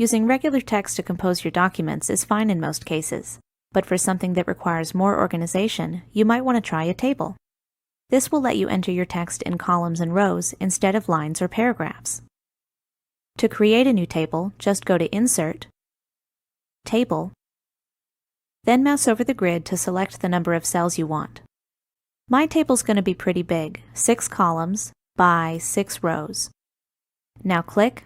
Using regular text to compose your documents is fine in most cases, but for something that requires more organization, you might want to try a table. This will let you enter your text in columns and rows instead of lines or paragraphs. To create a new table, just go to Insert, Table, then mouse over the grid to select the number of cells you want. My table's going to be pretty big, 6 columns by 6 rows. Now click,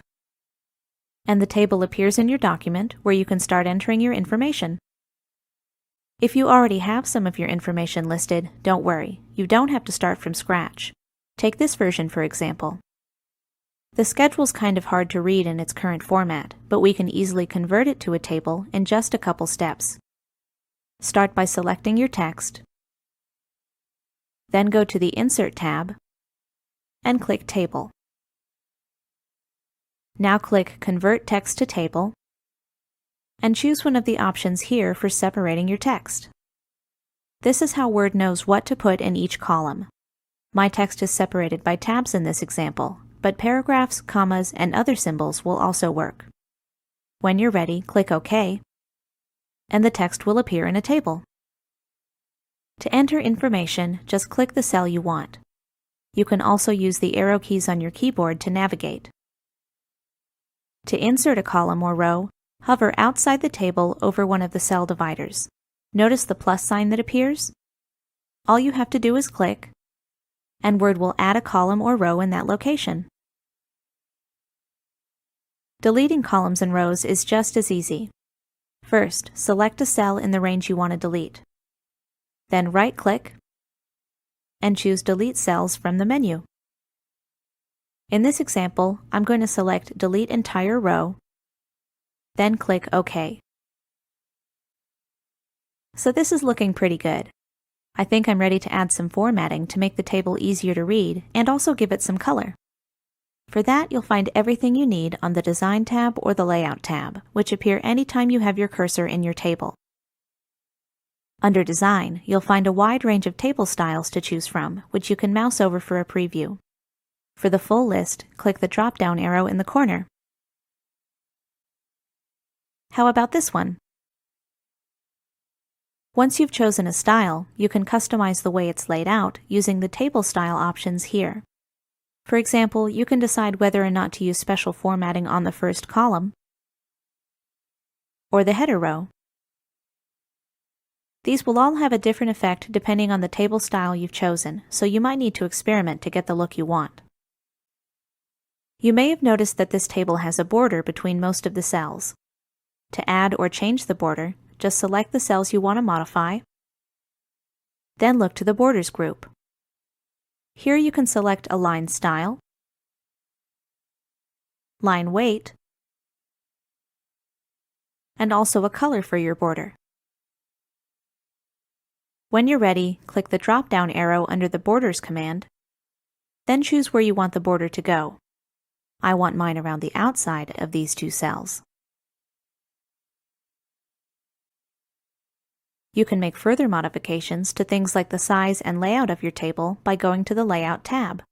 and the table appears in your document where you can start entering your information. If you already have some of your information listed, don't worry, you don't have to start from scratch. Take this version for example. The schedule's kind of hard to read in its current format, but we can easily convert it to a table in just a couple steps. Start by selecting your text, then go to the Insert tab and click Table. Now click Convert Text to Table and choose one of the options here for separating your text. This is how Word knows what to put in each column. My text is separated by tabs in this example, but paragraphs, commas, and other symbols will also work. When you're ready, click OK, and the text will appear in a table. To enter information, just click the cell you want. You can also use the arrow keys on your keyboard to navigate. To insert a column or row, hover outside the table over one of the cell dividers. Notice the plus sign that appears? All you have to do is click, and Word will add a column or row in that location. Deleting columns and rows is just as easy. First, select a cell in the range you want to delete. Then right-click and choose Delete Cells from the menu. In this example, I'm going to select Delete Entire Row, then click OK. So this is looking pretty good. I think I'm ready to add some formatting to make the table easier to read and also give it some color. For that, you'll find everything you need on the Design tab or the Layout tab, which appear anytime you have your cursor in your table. Under Design, you'll find a wide range of table styles to choose from, which you can mouse over for a preview. For the full list, click the drop-down arrow in the corner. How about this one? Once you've chosen a style, you can customize the way it's laid out using the table style options here. For example, you can decide whether or not to use special formatting on the first column or the header row. These will all have a different effect depending on the table style you've chosen, so you might need to experiment to get the look you want. You may have noticed that this table has a border between most of the cells. To add or change the border, just select the cells you want to modify, then look to the Borders group. Here you can select a line style, line weight, and also a color for your border. When you're ready, click the drop-down arrow under the Borders command, then choose where you want the border to go. I want mine around the outside of these two cells. You can make further modifications to things like the size and layout of your table by going to the Layout tab.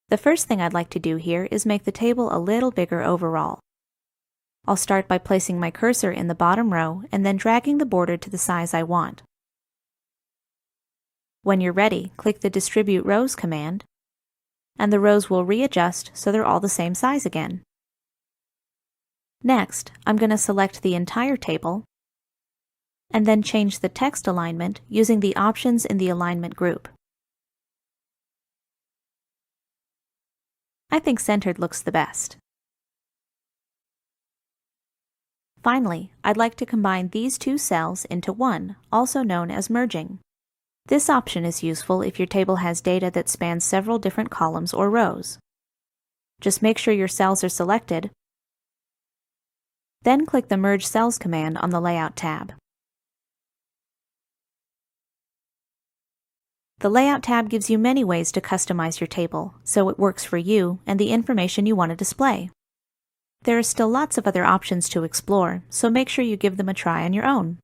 The first thing I'd like to do here is make the table a little bigger overall. I'll start by placing my cursor in the bottom row and then dragging the border to the size I want. When you're ready, click the Distribute Rows command, and the rows will readjust so they're all the same size again. Next, I'm going to select the entire table and then change the text alignment using the options in the Alignment group. I think centered looks the best. Finally, I'd like to combine these two cells into one, also known as merging. This option is useful if your table has data that spans several different columns or rows. Just make sure your cells are selected, then click the Merge Cells command on the Layout tab. The Layout tab gives you many ways to customize your table, so it works for you and the information you want to display. There are still lots of other options to explore, so make sure you give them a try on your own.